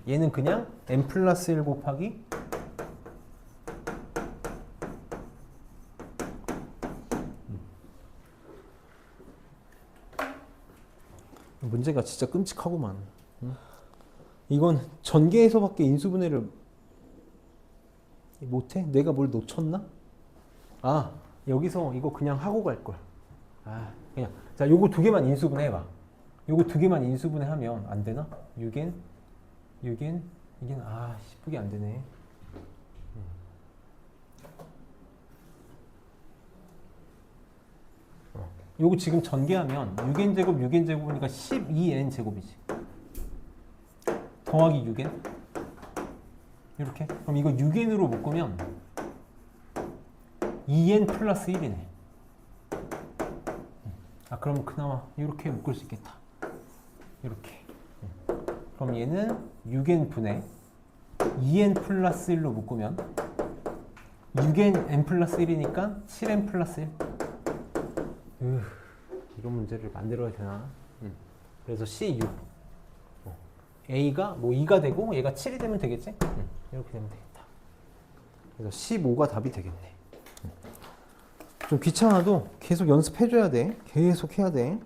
A: 얘는 그냥 n 플러스 1 곱하기 문제가 진짜 끔찍하구만. 이건 전개에서밖에 인수분해를 못해? 내가 뭘 놓쳤나? 여기서 이거 그냥 하고 갈걸. 그냥. 자, 요거 두 개만 인수분해 해봐. 요거 두 개만 인수분해 하면 안 되나? 6n, 이게 그게 안 되네. 요거 지금 전개하면 6n 제곱이니까 12n 제곱이지. 더하기 6n. 이렇게. 그럼 이거 6n으로 묶으면 2n 플러스 1이네. 그럼 그나마 이렇게 묶을 수 있겠다. 이렇게. 그럼 얘는 6n 분의 2n 플러스 1로 묶으면 6n n 플러스 1이니까 7n 플러스 1. 이런 문제를 만들어야 되나? 그래서 C6. A가 뭐 2가 되고 얘가 7이 되면 되겠지? 이렇게 되면 되겠다. 그래서 15가 답이 되겠네. 좀 귀찮아도 계속 연습해줘야 돼. 계속 해야 돼.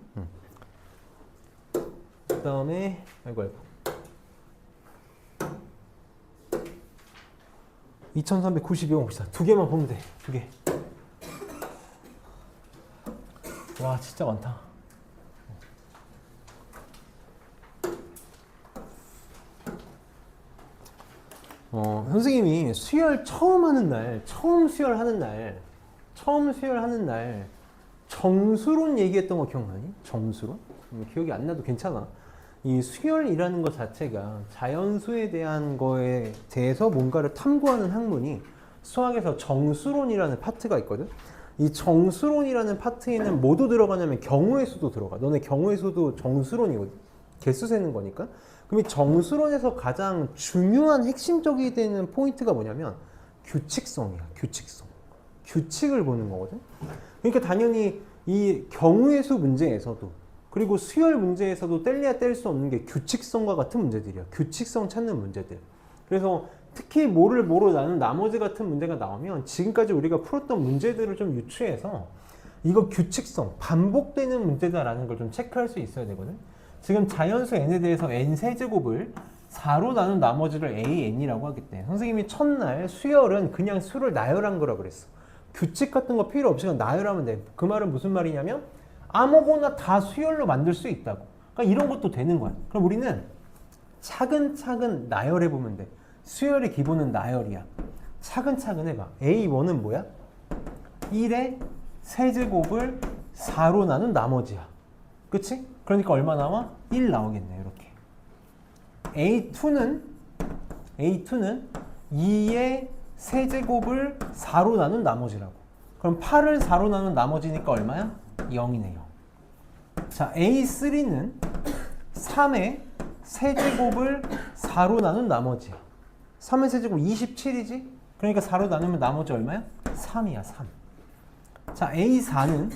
A: 그 다음에 아이고 2392번 봅시다. 두 개만 보면 돼. 두 개. 와, 진짜 많다. 선생님이 수열 처음 수열하는 날 정수론 얘기했던 거 기억나니? 정수론? 기억이 안 나도 괜찮아. 이 수열이라는 것 자체가 자연수에 대한 거에 대해서 뭔가를 탐구하는 학문이 수학에서 정수론이라는 파트가 있거든. 이 정수론이라는 파트에는 뭐도 들어가냐면 경우의 수도 들어가. 너네 경우의 수도 정수론이거든. 개수 세는 거니까. 그럼 이 정수론에서 가장 중요한 핵심적이 되는 포인트가 뭐냐면 규칙성이야. 규칙을 보는 거거든. 그러니까 당연히 이 경우의 수 문제에서도 그리고 수열 문제에서도 뗄래야 뗄 수 없는 게 규칙성과 같은 문제들이야. 규칙성 찾는 문제들. 그래서 특히 뭐로 나눈 나머지 같은 문제가 나오면 지금까지 우리가 풀었던 문제들을 좀 유추해서 이거 규칙성, 반복되는 문제다라는 걸 좀 체크할 수 있어야 되거든. 지금 자연수 n에 대해서 n 세제곱을 4로 나눈 나머지를 an이라고 하겠대. 선생님이 첫날 수열은 그냥 수를 나열한 거라 그랬어. 규칙 같은 거 필요 없이 그냥 나열하면 돼. 그 말은 무슨 말이냐면 아무거나 다 수열로 만들 수 있다고. 그러니까 이런 것도 되는 거야. 그럼 우리는 차근차근 나열해 보면 돼. 수열의 기본은 나열이야. 차근차근 해봐. A1은 뭐야? 1의 세제곱을 4로 나눈 나머지야. 그치? 그러니까 얼마 나와? 1 나오겠네. 이렇게. A2는 2의 세제곱을 4로 나눈 나머지라고. 그럼 8을 4로 나눈 나머지니까 얼마야? 0이네요. 자, A3는 3의 세제곱을 4로 나눈 나머지야. 3의 세제곱 27이지? 그러니까 4로 나누면 나머지 얼마야? 3이야, 3. 자, A4는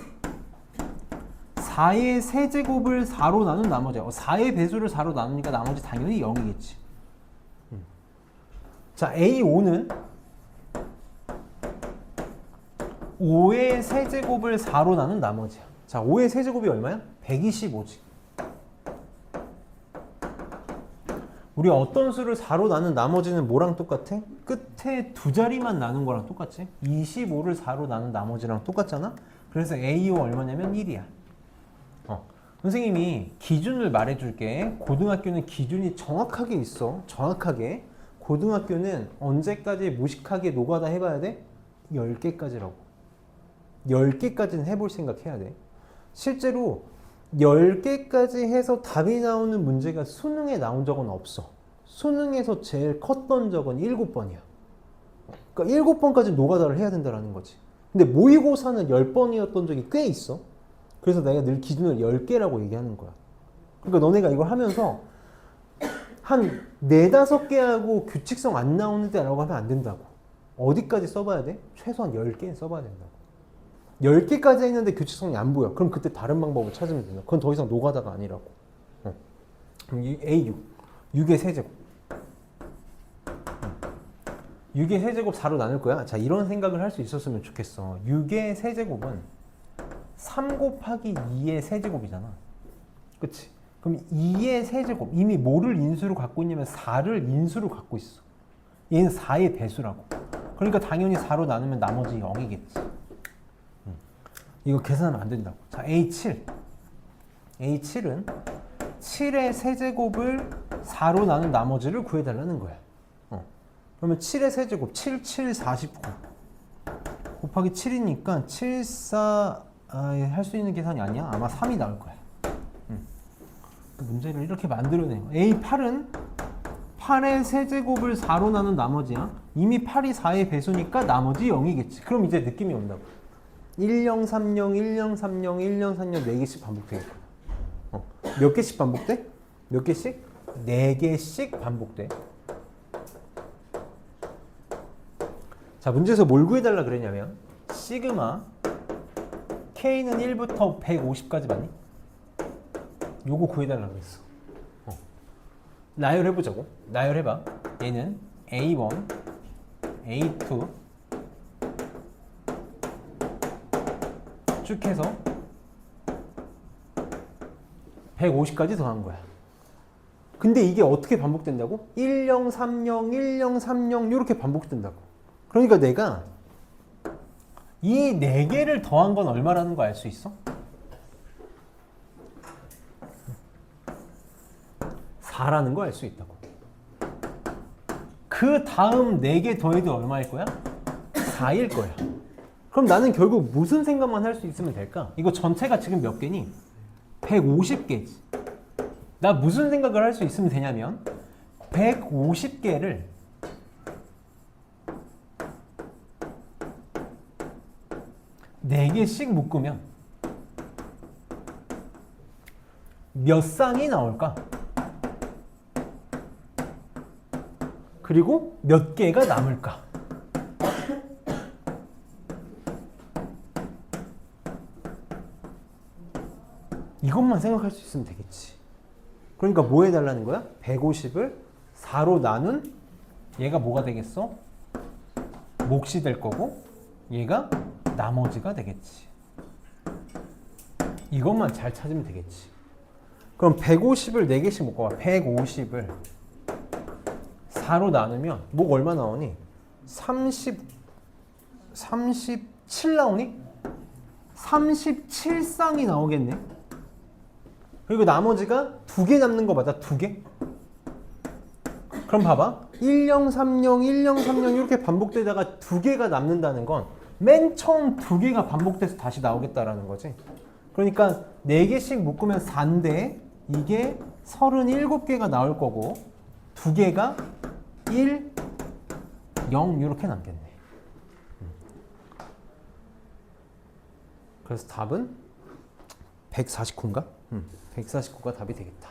A: 4의 세제곱을 4로 나눈 나머지야. 4의 배수를 4로 나누니까 나머지 당연히 0이겠지. 자, A5는 5의 세제곱을 4로 나눈 나머지야. 자, 5의 세제곱이 얼마야? 125지. 우리 어떤 수를 4로 나눈 나머지는 뭐랑 똑같아? 끝에 두 자리만 나눈 거랑 똑같지? 25를 4로 나눈 나머지랑 똑같잖아? 그래서 A5 얼마냐면 1이야. 선생님이 기준을 말해줄게. 고등학교는 기준이 정확하게 있어. 정확하게. 고등학교는 언제까지 무식하게 노가다 해봐야 돼? 10개까지라고. 10개까지는 해볼 생각 해야 돼. 실제로 10개까지 해서 답이 나오는 문제가 수능에 나온 적은 없어. 수능에서 제일 컸던 적은 7번이야. 그러니까 7번까지 노가다를 해야 된다는 거지. 근데 모의고사는 10번이었던 적이 꽤 있어. 그래서 내가 늘 기준을 10개라고 얘기하는 거야. 그러니까 너네가 이걸 하면서 한 4, 5개 하고 규칙성 안 나오는데 라고 하면 안 된다고. 어디까지 써봐야 돼? 최소한 10개는 써봐야 된다고. 10개까지 했는데 규칙성이 안 보여. 그럼 그때 다른 방법을 찾으면 된다. 그건 더 이상 노가다가 아니라고. 그럼 A6. 6의 세제곱. 6의 세제곱 4로 나눌 거야. 자, 이런 생각을 할 수 있었으면 좋겠어. 6의 세제곱은 3 곱하기 2의 세제곱이잖아. 그치? 그럼 2의 세제곱. 이미 뭐를 인수로 갖고 있냐면 4를 인수로 갖고 있어. 얘는 4의 배수라고. 그러니까 당연히 4로 나누면 나머지 0이겠지. 이거 계산하면 안 된다고. 자, A7. A7은 7의 세제곱을 4로 나눈 나머지를 구해달라는 거야. 그러면 7의 세제곱, 7, 7, 49. 곱하기 7이니까 7, 4, 할 수 있는 계산이 아니야? 아마 3이 나올 거야. 문제를 이렇게 만들어내요. A8은 8의 세제곱을 4로 나눈 나머지야. 이미 8이 4의 배수니까 나머지 0이겠지. 그럼 이제 느낌이 온다고. 1030, 1030, 1030 4개씩 반복되겠구나. 몇 개씩 반복돼? 몇 개씩? 4개씩 반복돼. 자, 문제에서 뭘 구해달라 그랬냐면 시그마 K는 1부터 150까지 맞니? 요거 구해달라 그랬어. 나열해보자고. 나열해봐. 얘는 A1, A2 쭉 해서 150까지 더한 거야. 근데 이게 어떻게 반복된다고? 1030, 1030 이렇게 반복된다고. 그러니까 내가 이 4개를 더한 건 얼마라는 거 알 수 있어? 4라는 거 알 수 있다고. 그 다음 4개 더해도 얼마일 거야? 4일 거야. 그럼 나는 결국 무슨 생각만 할 수 있으면 될까? 이거 전체가 지금 몇 개니? 150개지. 나 무슨 생각을 할 수 있으면 되냐면 150개를 네 개씩 묶으면 몇 쌍이 나올까? 그리고 몇 개가 남을까? 이것만 생각할 수 있으면 되겠지. 그러니까 뭐 해달라는 거야? 150을 4로 나눈 얘가 뭐가 되겠어? 몫이 될 거고 얘가 나머지가 되겠지. 이것만 잘 찾으면 되겠지. 그럼 150을 4개씩 묶어봐. 150을 4로 나누면 목 얼마 나오니? 37 나오니? 37쌍이 나오겠네. 그리고 나머지가 2개 남는 거 맞아? 2개? 그럼 봐봐. 1030, 1030 이렇게 반복되다가 2개가 남는다는 건 맨 처음 2개가 반복돼서 다시 나오겠다라는 거지. 그러니까 4개씩 묶으면 4인데 이게 37개가 나올 거고 2개가 1, 0 이렇게 남겠네. 그래서 답은 149인가? 149가 답이 되겠다.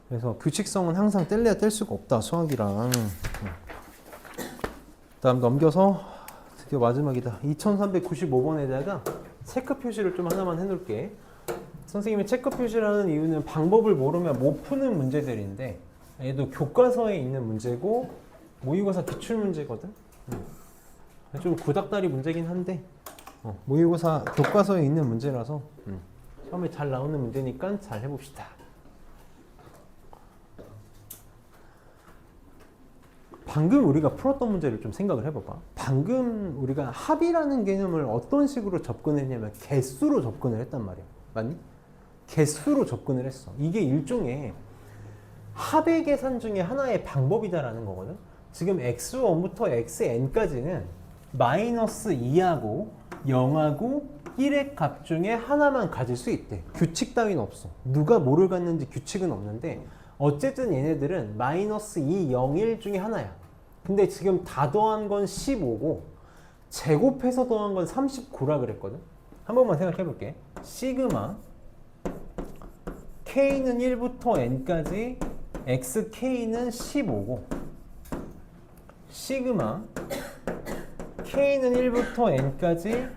A: 그래서 규칙성은 항상 뗄래야 뗄 수가 없다. 수학이랑. 다음 넘겨서 드디어 마지막이다. 2395번에다가 체크 표시를 좀 하나만 해놓을게. 선생님이 체크 표시라는 이유는 방법을 모르면 못 푸는 문제들인데 얘도 교과서에 있는 문제고 모의고사 기출 문제거든. 좀 구닥다리 문제긴 한데 모의고사 교과서에 있는 문제라서 처음에 잘 나오는 문제니까 잘 해봅시다. 방금 우리가 풀었던 문제를 좀 생각을 해봐봐. 방금 우리가 합이라는 개념을 어떤 식으로 접근을 했냐면 개수로 접근을 했단 말이야. 맞니? 개수로 접근을 했어. 이게 일종의 합의 계산 중에 하나의 방법이다라는 거거든. 지금 x1부터 xn까지는 마이너스 2하고 0하고 1의 값 중에 하나만 가질 수 있대. 규칙 따위는 없어. 누가 뭐를 갖는지 규칙은 없는데 어쨌든 얘네들은 마이너스 2, 0, 1 중에 하나야. 근데 지금 다 더한 건 15고 제곱해서 더한 건 39라 그랬거든. 한 번만 생각해 볼게. 시그마 k는 1부터 n까지 xk는 15고 시그마 k는 1부터 n까지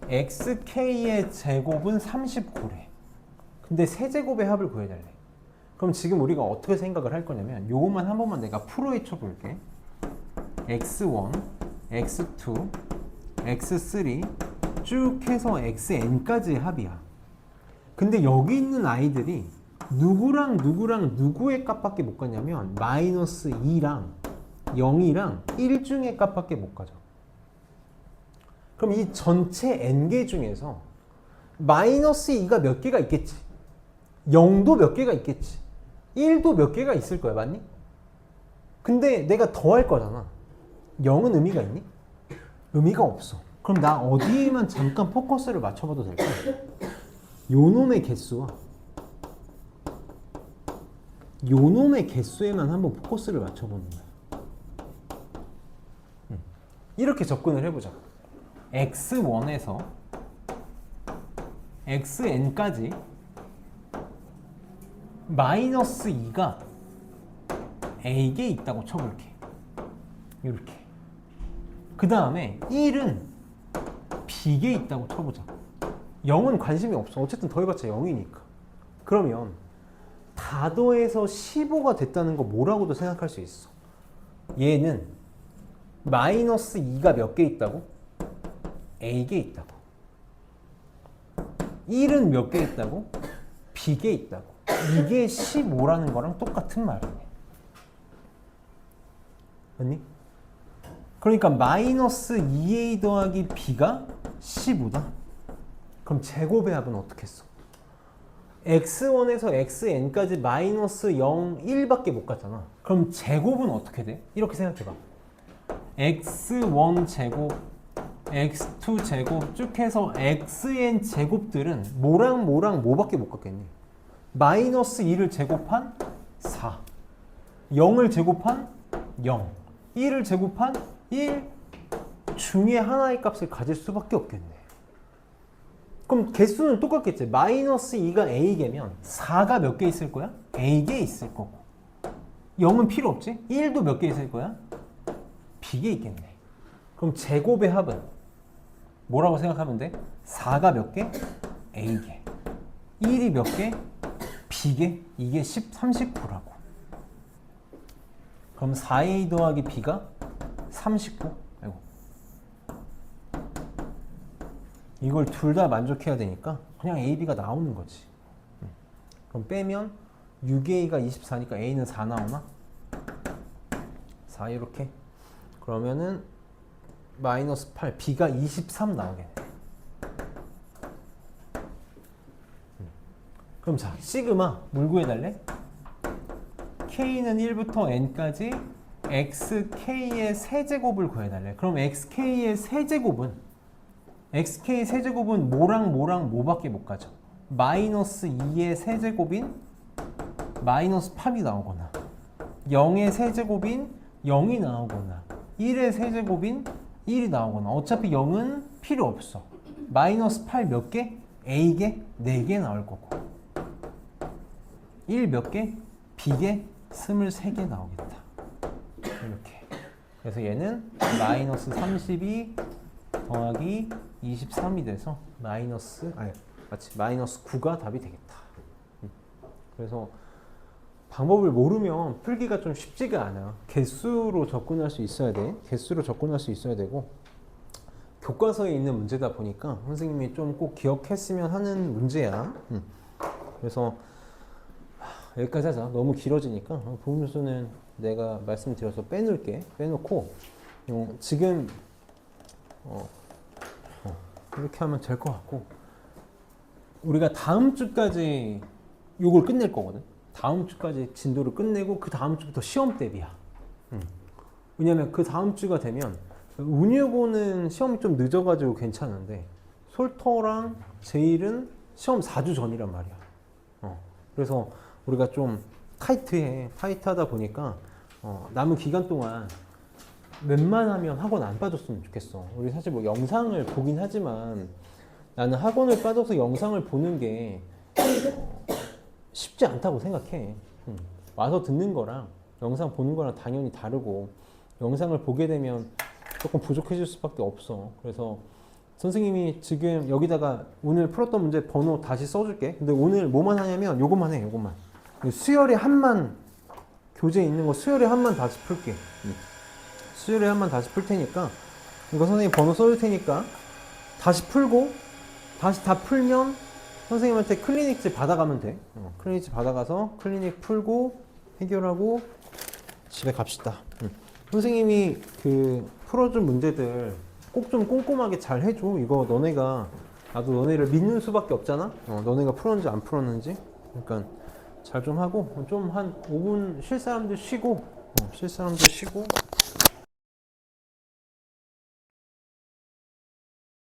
A: xk의 제곱은 39래. 근데 세제곱의 합을 구해달래. 그럼 지금 우리가 어떻게 생각을 할 거냐면 요것만 한 번만 내가 풀어헤 쳐볼게. x1, x2, x3 쭉 해서 xn까지의 합이야. 근데 여기 있는 아이들이 누구랑 누구랑 누구의 값밖에 못 가냐면 마이너스 2랑 0이랑 1 중의 값밖에 못 가죠. 그럼 이 전체 n개 중에서 마이너스 2가 몇 개가 있겠지. 0도 몇 개가 있겠지. 1도 몇 개가 있을 거야. 맞니? 근데 내가 더할 거잖아. 0은 의미가 있니? 의미가 없어. 그럼 나 어디에만 잠깐 포커스를 맞춰봐도 될까? 요놈의 개수와 요놈의 개수에만 한번 포커스를 맞춰보는 거야. 이렇게 접근을 해보자. x1에서 xn까지 마이너스 2가 A개 있다고 쳐볼게. 이렇게. 그 다음에 1은 B개 있다고 쳐보자. 0은 관심이 없어. 어쨌든 더해봤자 0이니까. 그러면 다 더해서 15가 됐다는 거 뭐라고도 생각할 수 있어. 얘는 마이너스 2가 몇 개 있다고? A개 있다고. 1은 몇 개 있다고? B개 있다고. 이게 15라는 거랑 똑같은 말이네. 맞니? 그러니까 마이너스 2a 더하기 b가 15다. 그럼 제곱의 합은 어떻게 했어? x1에서 xn까지 마이너스 0, 1밖에 못 갔잖아. 그럼 제곱은 어떻게 돼? 이렇게 생각해봐. x1 제곱, x2 제곱 쭉 해서 xn 제곱들은 뭐랑 뭐랑 뭐밖에 못 갔겠니? 마이너스 2를 제곱한 4, 0을 제곱한 0, 1을 제곱한 1 중에 하나의 값을 가질 수밖에 없겠네. 그럼 개수는 똑같겠지. 마이너스 2가 A개면 4가 몇 개 있을 거야? A개 있을 거고 0은 필요 없지? 1도 몇 개 있을 거야? B개 있겠네. 그럼 제곱의 합은 뭐라고 생각하면 돼? 4가 몇 개? A개. 1이 몇 개? B개. 이게 39라고. 그럼 4a 더하기 b가 39. 아이고. 이걸 둘 다 만족해야 되니까 그냥 a, b가 나오는 거지. 그럼 빼면 6a가 24니까 a는 4 나오나? 4 이렇게. 그러면은 마이너스 8, b가 23 나오겠네. 그럼 자, 시그마 뭘 구해달래? k는 1부터 n까지 xk의 세제곱을 구해달래. 그럼 xk의 세제곱은 뭐랑 뭐밖에 못 가죠? 마이너스 2의 세제곱인 마이너스 8이 나오거나 0의 세제곱인 0이 나오거나 1의 세제곱인 1이 나오거나 어차피 0은 필요 없어. 마이너스 8 몇 개? a개? 4개 나올 거고 1 몇 개? b개? 23개 나오겠다. 이렇게. 그래서 얘는 마이너스 32 더하기 23이 돼서 마이너스 9가 답이 되겠다. 그래서 방법을 모르면 풀기가 좀 쉽지가 않아. 개수로 접근할 수 있어야 돼. 개수로 접근할 수 있어야 되고 교과서에 있는 문제다 보니까 선생님이 좀 꼭 기억했으면 하는 문제야. 그래서 여기까지 하자. 너무 길어지니까 부분수는 내가 말씀드려서 빼놓을게. 빼놓고 지금 이렇게 하면 될 것 같고 우리가 다음 주까지 요걸 끝낼 거거든. 다음 주까지 진도를 끝내고 그 다음 주부터 시험 대비야. 왜냐면 그 다음 주가 되면 운유고는 시험이 좀 늦어가지고 괜찮은데 솔터랑 제일은 시험 4주 전이란 말이야. 그래서 우리가 좀 타이트하다 보니까 남은 기간 동안 웬만하면 학원 안 빠졌으면 좋겠어. 우리 사실 뭐 영상을 보긴 하지만 나는 학원을 빠져서 영상을 보는 게 쉽지 않다고 생각해. 와서 듣는 거랑 영상 보는 거랑 당연히 다르고 영상을 보게 되면 조금 부족해질 수밖에 없어. 그래서 선생님이 지금 여기다가 오늘 풀었던 문제 번호 다시 써줄게. 근데 오늘 뭐만 하냐면 요것만 해. 요것만. 수열의 한만 교재에 있는 거 수열의 한만 다시 풀게. 수열의 한만 다시 풀 테니까 이거 선생님 번호 써줄 테니까 다시 풀고 다시 다 풀면 선생님한테 클리닉지 받아가면 돼. 클리닉지 받아가서 클리닉 풀고 해결하고 집에 갑시다. 선생님이 그 풀어준 문제들 꼭 좀 꼼꼼하게 잘 해줘. 이거 너네가 나도 너네를 믿는 수밖에 없잖아. 너네가 풀었는지 안 풀었는지. 그러니까 잘 좀 하고 좀 한 5분 쉴 사람들 쉬고